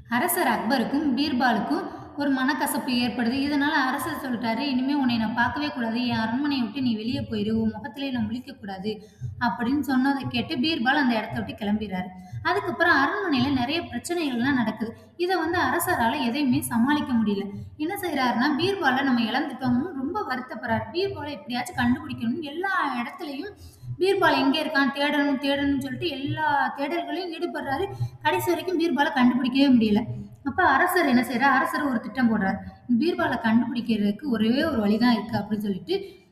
அரசர் அக்பருக்கும் பீர்பாலுக்கும் ஒரு மனக்கசப்பு ஏற்படுது. இதனால அரசர் சொல்லிட்டாரு, "இனிமே உன்னை நான் பார்க்கவே கூடாது. என் அரண்மனைய விட்டு நீ வெளிய போயிரு. உன் முகத்திலே நான் முழிக்கக்கூடாது." அப்படின்னு சொன்னத கேட்டு பீர்பால் அந்த இடத்த விட்டு கிளம்பிறாரு. அதுக்கப்புறம் அரண்மனையில நெறைய பிரச்சனைகள்லாம் நடக்குது. இத அரசரால எதையுமே சமாளிக்க முடியல. என்ன செய்றாருன்னா, பீர்பால நம்ம இழந்துட்டோம்னு ரொம்ப வருத்தப்படுறாரு. பீர்பால எப்படியாச்சும் கண்டுபிடிக்கணும்னு எல்லா இடத்துலயும் பீர்பால் எங்கே இருக்கான் தேடணும் தேடணும்னு சொல்லிட்டு எல்லா தேடல்களையும் ஈடுபடுறாரு. கடைசி வரைக்கும் பீர்பால கண்டுபிடிக்கவே முடியல. அப்ப அரசர் என்ன செய்றார், அரசர் ஒரு திட்டம் போடுறார். பீர்பால கண்டுபிடிக்கிறதுக்கு ஒரே ஒரு வழிதான் இருக்கு அப்படின்னு சொல்லிட்டு,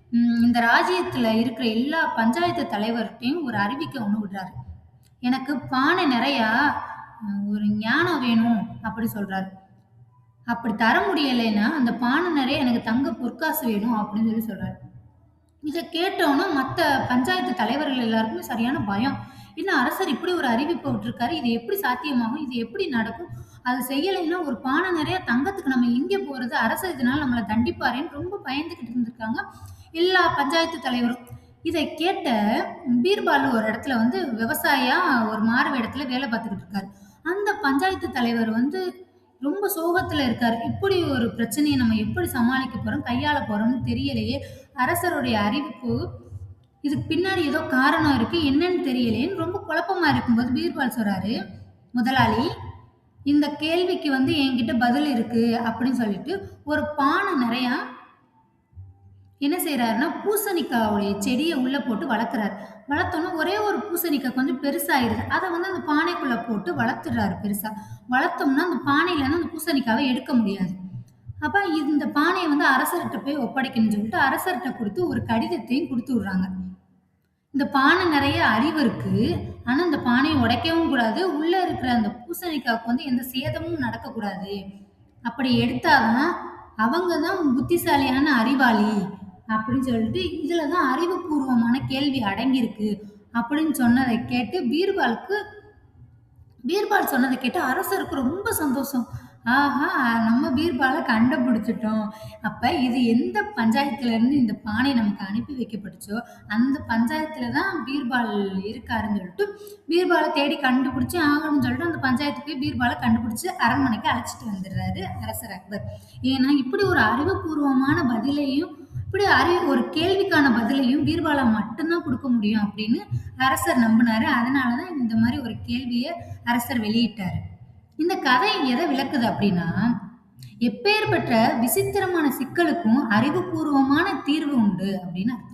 இந்த ராஜ்யத்துல இருக்கிற எல்லா பஞ்சாயத்து தலைவர்ட்டயும் ஒரு அறிவிக்கை ஒண்ணு விடுறாரு. எனக்கு பானை நிறையா ஒரு ஞானம் வேணும் அப்படி சொல்றாரு. அப்படி தர முடியலைன்னா, அந்த பானை நிறைய எனக்கு தங்க பொற்காசு வேணும் அப்படின்னு சொல்றாரு. இத கேட்டோன மத்த பஞ்சாயத்து தலைவர்கள் எல்லாருக்குமே சரியான பயம். என்ன அரசர் இப்படி ஒரு அறிவிப்பு விட்டுருக்காரு. இது எப்படி சாத்தியமாகும்? இது எப்படி நடக்கும்? அது செய்யலைன்னா ஒரு பானை நிறைய தங்கத்துக்கு நம்ம எங்கே போறது? அரசர் இதனால நம்மள தண்டிப்பாரேன்னு ரொம்ப பயந்துகிட்டு இருந்திருக்காங்க. எல்லா பஞ்சாயத்து தலைவரும். இத கேட்ட பீர்பால் ஒரு இடத்துல விவசாயியா ஒரு மாறு வேடத்துல வேலை பார்த்துக்கிட்டு இருக்காரு. அந்த பஞ்சாயத்து தலைவர் ரொம்ப சோகத்துல இருக்காரு. இப்படி ஒரு பிரச்சனைய நம்ம எப்படி சமாளிக்க போறோம், கையாள போறோம்னு தெரியலையே! அரசருடைய அறிவிப்பு இதுக்கு பின்னாடி ஏதோ காரணம் இருக்கு. என்னன்னு தெரியலையேன்னு ரொம்ப குழப்பமா இருக்கும்போது பீர்பால் சொல்றாரு, "முதலாளி, இந்த கேள்விக்கு என்கிட்ட பதில் இருக்கு." அப்படின்னு சொல்லிட்டு ஒரு பானை நெறையா என்ன செய்றாருன்னா, பூசணிக்காவுடைய செடிய உள்ள போட்டு வளர்க்குறாரு. வளர்த்தோனே ஒரே ஒரு பூசணிக்காய் கொஞ்சம் பெருசாயிருது. அத அந்த பானைக்குள்ள போட்டு வளர்த்துடுறாரு பெருசா. வளர்த்தோம்னா, அந்த பானையிலேருந்து அந்த பூசணிக்காவ எடுக்க முடியாது. அப்ப இந்த பானைய அரசர்ட்ட போய் ஒப்படைக்கணும்னு சொல்லிட்டு அரசர்ட்ட குடுத்து ஒரு கடிதத்தையும் குடுத்து விடுறாங்க. இந்த பானை நெறைய அறிவு இருக்கு. ஆனா, இந்த பானைய உடைக்கவும் கூடாது. உள்ள இருக்கிற அந்த பூசணிக்காவுக்கு எந்த சேதமும் நடக்கக்கூடாது. அப்படி எடுத்தா தான், அவங்க தான் புத்திசாலியான அறிவாளி. அப்படின்னு சொல்லிட்டு, இதுல தான் அறிவுபூர்வமான கேள்வி அடங்கியிருக்கு. அப்படின்னு சொன்னத கேட்டு பீர்பால் சொன்னத கேட்டு அரசருக்கு ரொம்ப சந்தோஷம். ஆஹா! நம்ம பீர்பால கண்டுபிடிச்சுட்டோம். அப்ப இது எந்த பஞ்சாயத்துலருந்து இந்த பானை நமக்கு அனுப்பி வைக்கப்பட்டுச்சோ, அந்த பஞ்சாயத்துல தான் பீர்பால் இருக்காருன்னு சொல்லிட்டு, பீர்பால தேடி கண்டுபிடிச்சு ஆகணும்னு சொல்லிட்டு, அந்த பஞ்சாயத்துக்கு போய் பீர்பால கண்டுபிடிச்சு அரண்மனைக்கு அழைச்சிட்டு வந்துடுறாரு அரசர் அக்பர். ஏன்னா, இப்படி ஒரு அறிவுபூர்வமான பதிலையும், இப்படி ஒரு கேள்விக்கான பதிலையும் பீர்பாலா மட்டும் தான் குடுக்க முடியும் அப்படின்னு அரசர் நம்புனாரு. அதனால தான் இந்த மாரி ஒரு கேள்விய அரசர் வெளியிட்டாரு. இந்த கதை எதை விளக்குது அப்படின்னா, எப்பேர்ப்பட்ட விசித்திரமான சிக்கலுக்கும் அறிவுபூர்வமான தீர்வு உண்டு அப்படின்னு அர்த்தம்.